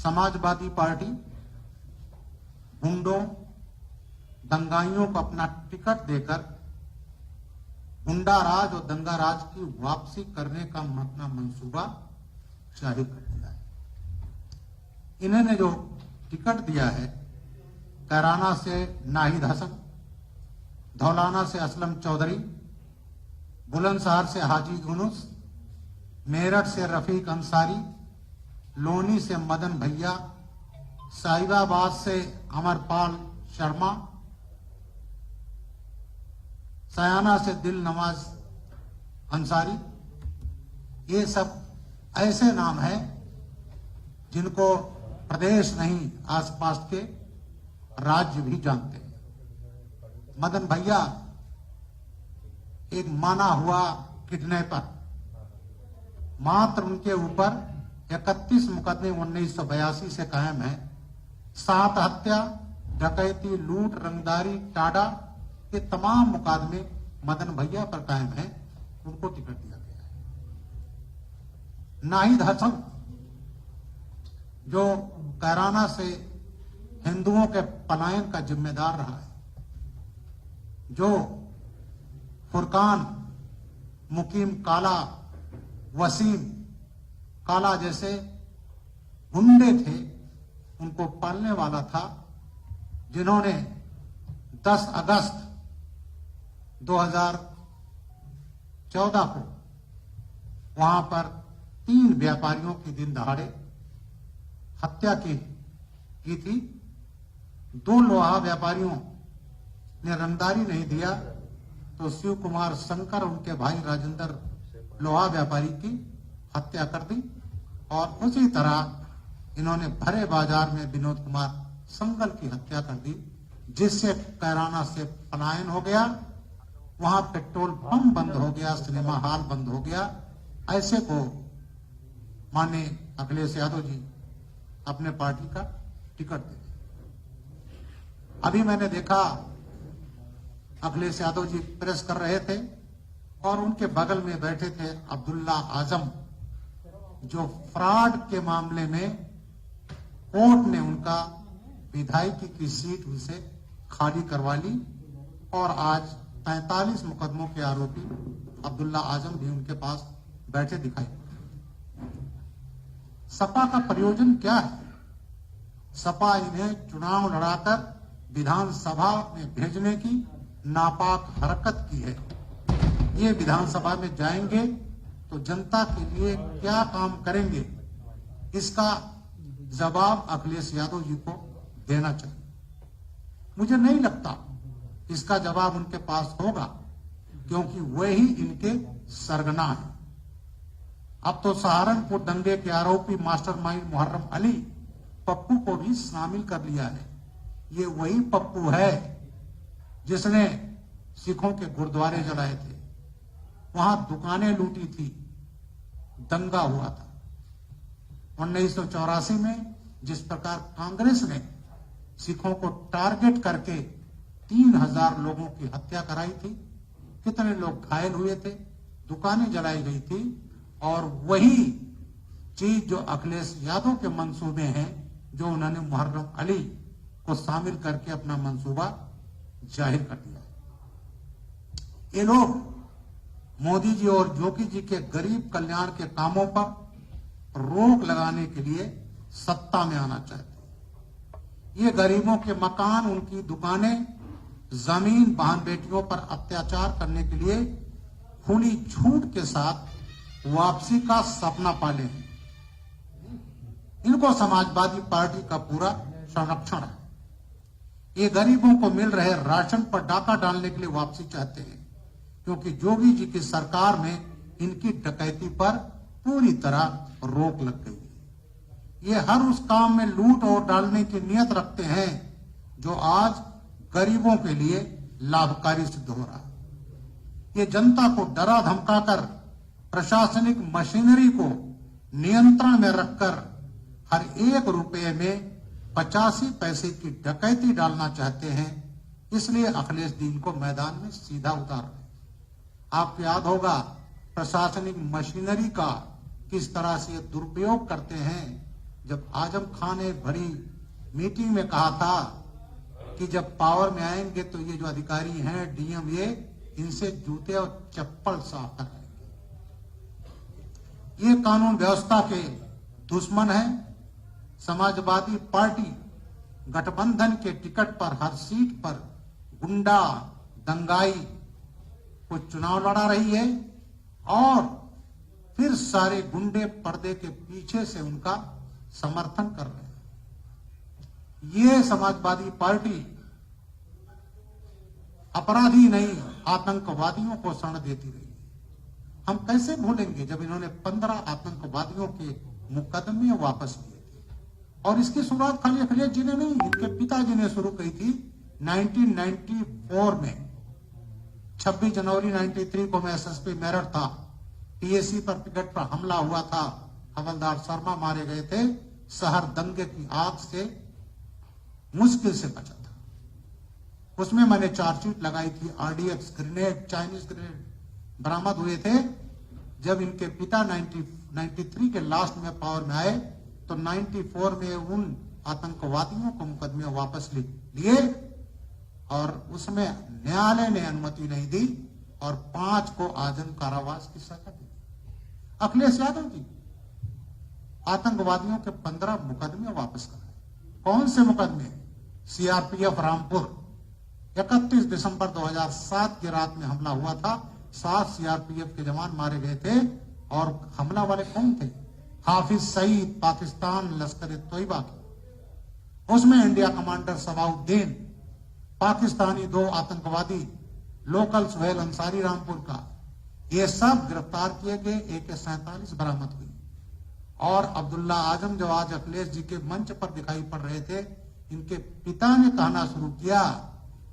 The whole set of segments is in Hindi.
समाजवादी पार्टी गुंडों दंगाइयों को अपना टिकट देकर गुंडा राज और दंगा राज की वापसी करने का अपना मंसूबा जाहिर कर दिया है। इन्होंने जो टिकट दिया है, कैराना से नाहिद हसन, धौलाना से असलम चौधरी, बुलंदशहर से हाजी यूनुस, मेरठ से रफीक अंसारी, लोनी से मदन भैया, साहिबाबाद से अमरपाल शर्मा, सयाना से दिल नवाज अंसारी, ये सब ऐसे नाम हैं जिनको प्रदेश नहीं आसपास के राज्य भी जानते हैं। मदन भैया एक माना हुआ किडनैपर, मात्र उनके ऊपर 31 मुकदमे 1982 से कायम है। 7 हत्या, डकैती, लूट, रंगदारी, टाडा, ये तमाम मुकदमे मदन भैया पर कायम है। उनको टिकट दिया गया है। नाहिद हसन जो कैराना से हिंदुओं के पलायन का जिम्मेदार रहा है, जो फुरकान, मुकीम काला, वसीम काला जैसे गुंडे थे, उनको पालने वाला था, जिन्होंने 10 अगस्त 2014 को वहां पर 3 व्यापारियों की दिन दहाड़े हत्या की थी। 2 लोहा व्यापारियों ने रंगदारी नहीं दिया तो शिव कुमार शंकर उनके भाई राजेंद्र लोहा व्यापारी की हत्या कर दी, और उसी तरह इन्होंने भरे बाजार में विनोद कुमार संगल की हत्या कर दी, जिससे कैराना से पलायन हो गया। वहां पेट्रोल पंप बंद हो गया, सिनेमा हॉल बंद हो गया। ऐसे को माननीय अखिलेश यादव जी अपने पार्टी का टिकट दे। अभी मैंने देखा अखिलेश यादव जी प्रेस कर रहे थे और उनके बगल में बैठे थे अब्दुल्ला आजम, जो फ्रॉड के मामले में कोर्ट ने उनका विधायकी की सीट उनसे खाली करवा ली, और आज 45 मुकदमों के आरोपी अब्दुल्ला आजम भी उनके पास बैठे दिखाई। सपा का प्रयोजन क्या है? सपा इन्हें चुनाव लड़ाकर विधानसभा में भेजने की नापाक हरकत की है। ये विधानसभा में जाएंगे तो जनता के लिए क्या काम करेंगे, इसका जवाब अखिलेश यादव जी को देना चाहिए। मुझे नहीं लगता इसका जवाब उनके पास होगा, क्योंकि वही इनके सरगना है। अब तो सहारनपुर दंगे के आरोपी मास्टरमाइंड मुहर्रम अली पप्पू को भी शामिल कर लिया है। ये वही पप्पू है जिसने सिखों के गुरुद्वारे जलाए थे, वहां दुकानें लूटी थी, दंगा हुआ था। 1984 में जिस प्रकार कांग्रेस ने सिखों को टारगेट करके 3000 लोगों की हत्या कराई थी, कितने लोग घायल हुए थे, दुकानें जलाई गई थी, और वही चीज जो अखिलेश यादव के मंसूबे हैं, जो उन्होंने मुहर्रम अली को शामिल करके अपना मंसूबा जाहिर कर दिया। ये लोग मोदी जी और योगी जी के गरीब कल्याण के कामों पर रोक लगाने के लिए सत्ता में आना चाहते हैं। ये गरीबों के मकान, उनकी दुकानें, जमीन, बहन बेटियों पर अत्याचार करने के लिए खुली छूट के साथ वापसी का सपना पाले हैं। इनको समाजवादी पार्टी का पूरा संरक्षण है। ये गरीबों को मिल रहे राशन पर डाका डालने के लिए वापसी चाहते हैं, क्योंकि योगी जी की सरकार में इनकी डकैती पर पूरी तरह रोक लग गई है। ये हर उस काम में लूट और डालने की नीयत रखते हैं जो आज गरीबों के लिए लाभकारी सिद्ध हो रहा है। ये जनता को डरा धमकाकर प्रशासनिक मशीनरी को नियंत्रण में रखकर हर 1 रुपये में 85 पैसे की डकैती डालना चाहते हैं। इसलिए अखिलेश जी को मैदान में सीधा उतार रहे। आपको याद होगा प्रशासनिक मशीनरी का किस तरह से दुरुपयोग करते हैं। जब आजम खान ने बड़ी मीटिंग में कहा था कि जब पावर में आएंगे तो ये जो अधिकारी हैं डीएम, ये इनसे जूते और चप्पल साफ करेंगे। ये कानून व्यवस्था के दुश्मन हैं। समाजवादी पार्टी गठबंधन के टिकट पर हर सीट पर गुंडा दंगाई को चुनाव लड़ा रही है और फिर सारे गुंडे पर्दे के पीछे से उनका समर्थन कर रहे हैं। ये समाजवादी पार्टी अपराधी नहीं, आतंकवादियों को शरण देती रही। हम कैसे भूलेंगे जब इन्होंने 15 आतंकवादियों के मुकदमे वापस लिए थे। और इसकी शुरुआत खाली अखिलेश जी ने नहीं, इनके पिताजी ने शुरू की थी 1994 में। 26 जनवरी 93 को मैं एसएसपी मेरठ था। पीएसी पर टिकट पर हमला हुआ था, हवलदार शर्मा मारे गए थे। शहर दंगे की आग से मुश्किल से बचा था। उसमें मैंने चार्जशीट लगाई थी। आरडीएक्स ग्रेनेड, चाइनीज ग्रेनेड बरामद हुए थे। जब इनके पिता 93 के लास्ट में पावर में आए तो 94 में उन आतंकवादियों को मुकदमे वापस लिए और उसमें न्यायालय ने अनुमति नहीं दी और 5 को आजीवन कारावास की सजा दी। अखिलेश यादव जी आतंकवादियों के 15 मुकदमे वापस कराए। कौन से मुकदमे? सीआरपीएफ रामपुर 31 दिसंबर 2007 की रात में हमला हुआ था। 7 सीआरपीएफ के जवान मारे गए थे और हमला वाले कौन थे? हाफिज सईद, पाकिस्तान लश्कर तोयबा के। उसमें इंडिया कमांडर सबाउद्दीन, पाकिस्तानी 2 आतंकवादी, लोकल सुहेल अंसारी रामपुर का, ये सब गिरफ्तार किए गए। AK-47 बरामद हुई। और अब्दुल्ला आजम जो आज अखिलेश जी के मंच पर दिखाई पड़ रहे थे, इनके पिता ने कहना शुरू किया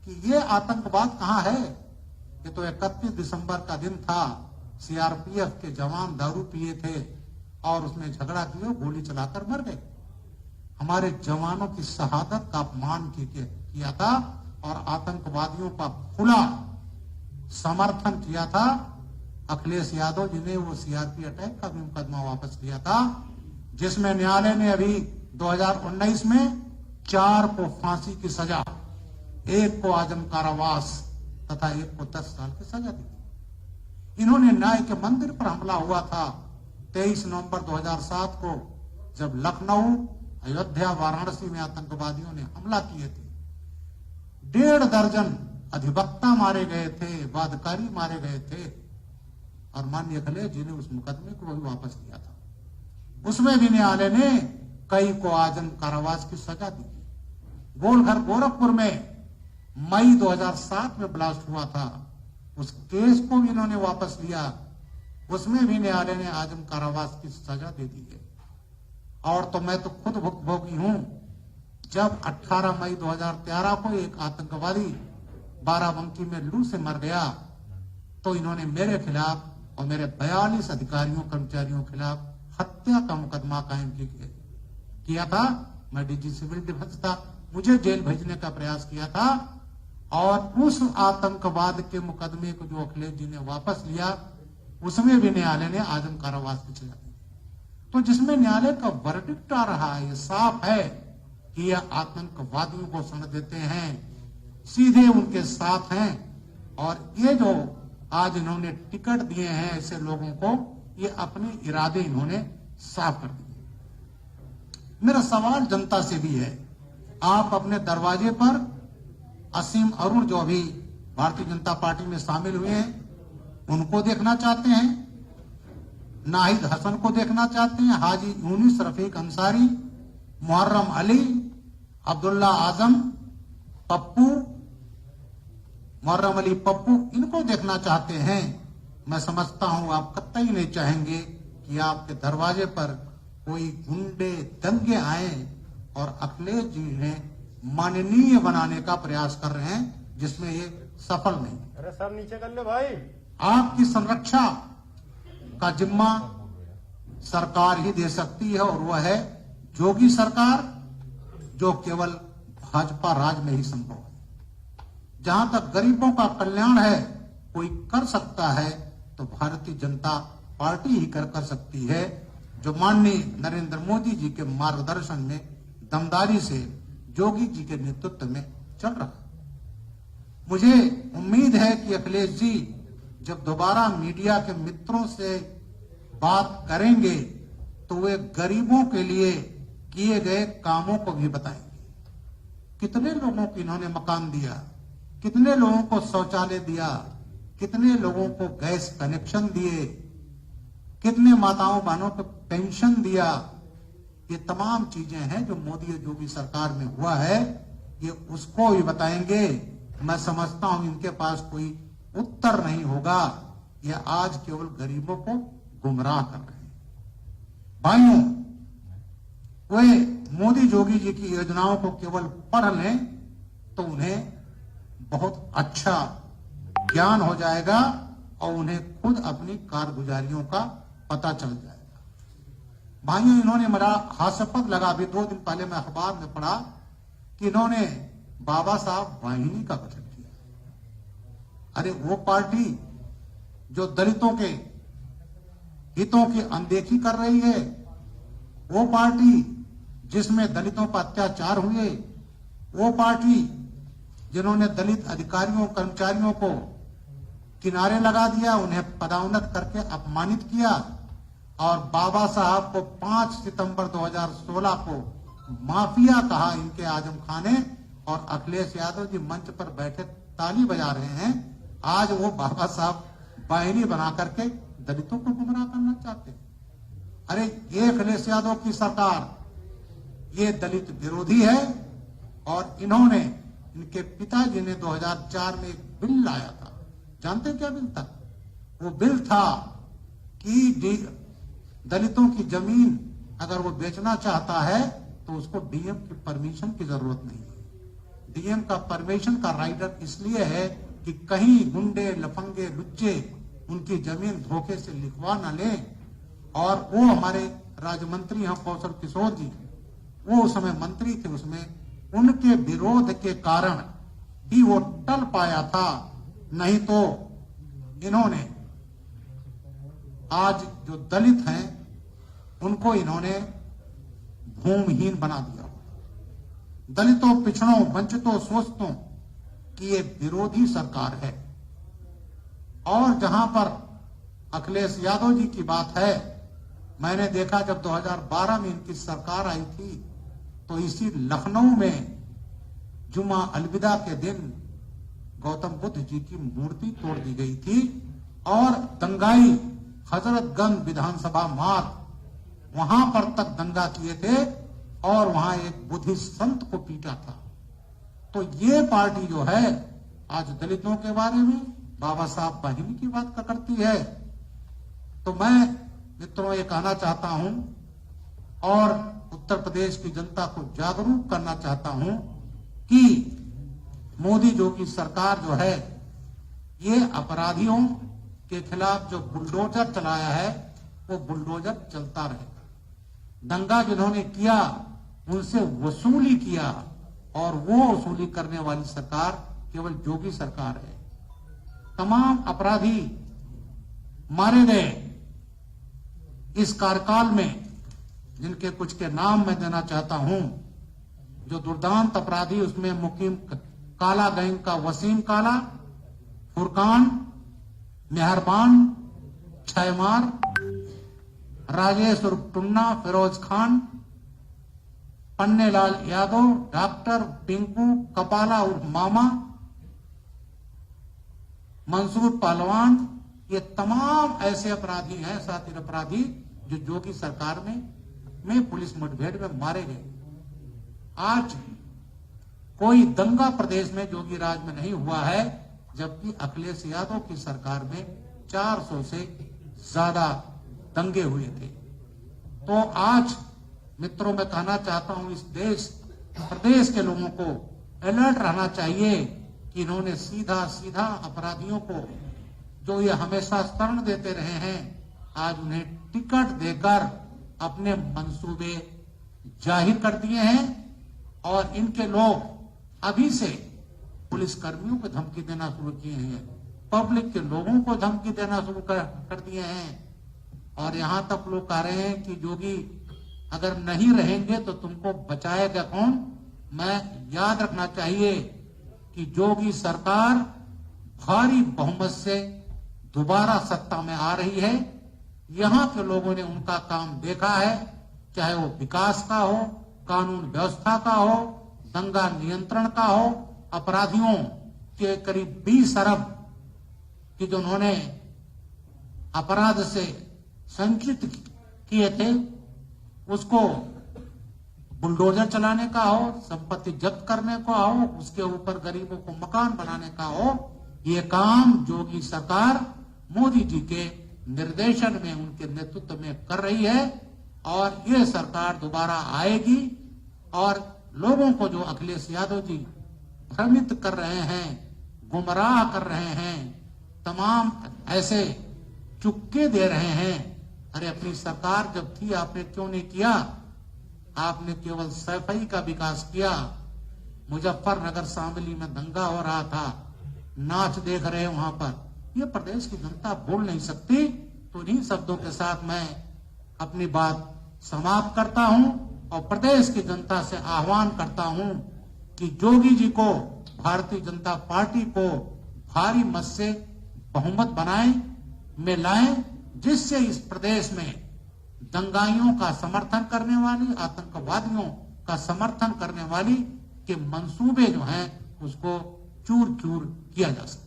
कि ये आतंकवाद कहां है। ये तो 31 दिसंबर का दिन था। सीआरपीएफ के जवान दारू पिए थे और उसमें झगड़ा किया, गोली चलाकर मर गए। हमारे जवानों की शहादत का अपमान किया था और आतंकवादियों का खुला समर्थन किया था। अखिलेश यादव जी ने वो सीआरपी अटैक का भी मुकदमा वापस लिया था, जिसमें न्यायालय ने अभी 2019 में 4 को फांसी की सजा, 1 को आजीवन कारावास तथा 1 को 10 साल की सजा दी। इन्होंने न्याय के मंदिर पर हमला हुआ था 23 नवंबर 2007 को, जब लखनऊ, अयोध्या, वाराणसी में आतंकवादियों ने हमला किए थे। 1.5 दर्जन अधिवक्ता मारे गए थे, वादकारी मारे गए थे और माननीय अखिलेश जी ने उस मुकदमे को भी वापस लिया था। उसमें भी न्यायालय ने कई को आजीवन कारावास की सजा दी। गोलघर गोरखपुर में मई 2007 में ब्लास्ट हुआ था, उस केस को भी इन्होंने वापस लिया। उसमें भी न्यायालय ने आजीवन कारावास की सजा दे दी है। और तो मैं तो खुद भुक्तभोगी हूं। जब 18 मई 2013 को एक आतंकवादी बाराबंकी में लू से मर गया तो इन्होंने मेरे खिलाफ और मेरे 42 अधिकारियों कर्मचारियों के खिलाफ हत्या का मुकदमा कायम किया था। मैं डीजी सिविल डिफेंस था, मुझे जेल भेजने का प्रयास किया था और उस आतंकवाद के मुकदमे को जो अखिलेश जी ने वापस लिया, उसमें भी न्यायालय ने आजीवन कारावास की सजा दी। तो जिसमें न्यायालय का वर्डिक्ट आ रहा है, ये साफ है कि यह आतंकवादियों को शरण देते हैं, सीधे उनके साथ हैं। और ये जो आज इन्होंने टिकट दिए हैं ऐसे लोगों को, ये अपने इरादे इन्होंने साफ कर दिए। मेरा सवाल जनता से भी है, आप अपने दरवाजे पर असीम अरुण जो अभी भारतीय जनता पार्टी में शामिल हुए हैं, उनको देखना चाहते हैं, नाहिद हसन को देखना चाहते हैं, हाजी यूनिस रफीक अंसारी, मुहर्रम अली, अब्दुल्ला आजम, पप्पू, मुहर्रम अली पप्पू, इनको देखना चाहते हैं। मैं समझता हूं आप कतई नहीं चाहेंगे कि आपके दरवाजे पर कोई गुंडे दंगे आए और अखिलेश जी ने माननीय बनाने का प्रयास कर रहे हैं, जिसमें ये सफल नहीं। अरे सर नीचे कर लो भाई। आपकी संरक्षा का जिम्मा सरकार ही दे सकती है और वह है जोगी सरकार, जो केवल भाजपा राज में ही संभव है। जहां तक गरीबों का कल्याण है कोई कर सकता है तो भारतीय जनता पार्टी ही कर सकती है। जो माननीय नरेंद्र मोदी जी के मार्गदर्शन में दमदारी से जोगी जी के नेतृत्व में चल रहा है। मुझे उम्मीद है कि अखिलेश जी जब दोबारा मीडिया के मित्रों से बात करेंगे तो वे गरीबों के लिए किए गए कामों को भी बताएंगे। कितने लोगों को इन्होंने मकान दिया, कितने लोगों को शौचालय दिया, कितने लोगों को गैस कनेक्शन दिए, कितने माताओं बहनों को पेंशन दिया। ये तमाम चीजें हैं जो मोदी और योगी सरकार में हुआ है, ये उसको भी बताएंगे। मैं समझता हूं इनके पास कोई उत्तर नहीं होगा, ये आज केवल गरीबों को गुमराह कर रहे हैं। भाइयों, वे मोदी योगी जी की योजनाओं को केवल पढ़ लें तो उन्हें बहुत अच्छा ज्ञान हो जाएगा और उन्हें खुद अपनी कारगुजारियों का पता चल जाएगा। भाइयों, इन्होंने मेरा हास्यास्पद लगा, अभी 2 दिन पहले मैं अखबार में पढ़ा कि इन्होंने बाबा साहब वाहिनी का गठन किया। अरे वो पार्टी जो दलितों के हितों की अनदेखी कर रही है, वो पार्टी जिसमें दलितों पर अत्याचार हुए, वो पार्टी जिन्होंने दलित अधिकारियों कर्मचारियों को किनारे लगा दिया, उन्हें पदोन्नत करके अपमानित किया और बाबा साहब को 5 सितंबर 2016 को माफिया कहा इनके आजम खान ने, और अखिलेश यादव जी मंच पर बैठे ताली बजा रहे हैं। आज वो बाबा साहब वाहिनी बना करके दलितों को गुमराह करना चाहते हैं। अरे ये अखिलेश यादव की सरकार, ये दलित विरोधी है। और इन्होंने, इनके पिताजी ने 2004 में एक बिल लाया था। जानते क्या बिल था? वो बिल था कि दलितों की जमीन अगर वो बेचना चाहता है तो उसको डीएम की परमिशन की जरूरत नहीं है। डीएम का परमिशन का राइटर इसलिए है कि कहीं गुंडे लफंगे लुच्चे उनकी जमीन धोखे से लिखवा न ले। और वो हमारे राज्य मंत्री हैं कौशल किशोर जी, वो उस समय मंत्री थे, उसमें उनके विरोध के कारण ही वो टल पाया था, नहीं तो इन्होंने आज जो दलित हैं उनको इन्होंने भूमिहीन बना दिया। दलितों, पिछड़ों, वंचितों, शोषितों की ये विरोधी सरकार है। और जहां पर अखिलेश यादव जी की बात है, मैंने देखा जब 2012 में इनकी सरकार आई थी तो इसी लखनऊ में जुमा अलविदा के दिन गौतम बुद्ध जी की मूर्ति तोड़ दी गई थी और दंगाई हजरतगंज विधानसभा मार्ग, वहां पर तक दंगा किए थे और वहां एक बुद्धिस्ट संत को पीटा था। तो ये पार्टी जो है आज दलितों के बारे में बाबा साहब वाहिनी की बात करती है। तो मैं मित्रों ये कहना चाहता हूं और उत्तर प्रदेश की जनता को जागरूक करना चाहता हूं कि मोदी योगी सरकार जो है ये अपराधियों के खिलाफ जो बुलडोजर चलाया है वो बुलडोजर चलता रहेगा। दंगा जिन्होंने किया उनसे वसूली किया और वो वसूली करने वाली सरकार केवल योगी सरकार है। तमाम अपराधी मारे गए इस कार्यकाल में, जिनके कुछ के नाम मैं देना चाहता हूं। जो दुर्दांत अपराधी, उसमें मुकीम काला गैंग का वसीम काला, फुरकान, मेहरबान, छैमार, राजेश उर्फ टुन्ना, फिरोज खान, पन्नेलाल यादव, डॉक्टर पिंकू कपाला उर्फ मामा, मंसूर पहलवान, ये तमाम ऐसे अपराधी हैं, साथी अपराधी जो योगी सरकार में पुलिस मुठभेड़ में मारे गए। आज कोई दंगा प्रदेश में योगी राज में नहीं हुआ है, जबकि अखिलेश यादव की सरकार में 400 से ज्यादा दंगे हुए थे। तो आज मित्रों मैं कहना चाहता हूं, इस प्रदेश के लोगों को अलर्ट रहना चाहिए कि इन्होंने सीधा अपराधियों को, जो ये हमेशा शरण देते रहे हैं, आज उन्हें टिकट देकर अपने मंसूबे जाहिर कर दिए हैं। और इनके लोग अभी से पुलिस कर्मियों को धमकी देना शुरू किए हैं, पब्लिक के लोगों को धमकी देना शुरू कर दिए हैं। और यहां तक लोग कह रहे हैं कि योगी अगर नहीं रहेंगे तो तुमको बचाएगा कौन। मैं याद रखना चाहिए कि योगी सरकार भारी बहुमत से दोबारा सत्ता में आ रही है। यहां के लोगों ने उनका काम देखा है, चाहे वो विकास का हो, कानून व्यवस्था का हो, दंगा नियंत्रण का हो, अपराधियों के करीब 20 अरब की जो उन्होंने अपराध से संचित किए थे उसको बुलडोजर चलाने का हो, संपत्ति जब्त करने का हो, उसके ऊपर गरीबों को मकान बनाने का हो, ये काम योगी सरकार मोदी जी के निर्देशन में, उनके नेतृत्व में कर रही है। और ये सरकार दोबारा आएगी और लोगों को जो अखिलेश यादव जी भ्रमित कर रहे हैं, गुमराह कर रहे हैं, तमाम ऐसे चुक्के दे रहे हैं, अरे अपनी सरकार जब थी आपने क्यों नहीं किया। आपने केवल सफाई का विकास किया। मुजफ्फरनगर शामली में दंगा हो रहा था, नाच देख रहे हैं वहां पर, ये प्रदेश की जनता भूल नहीं सकती। तो इन्हीं शब्दों के साथ मैं अपनी बात समाप्त करता हूं और प्रदेश की जनता से आह्वान करता हूं कि योगी जी को, भारतीय जनता पार्टी को भारी मत से बहुमत बनाएं, में लाएं, जिससे इस प्रदेश में दंगाइयों का समर्थन करने वाली, आतंकवादियों का समर्थन करने वाली के मंसूबे जो हैं उसको चूर चूर किया जा सके।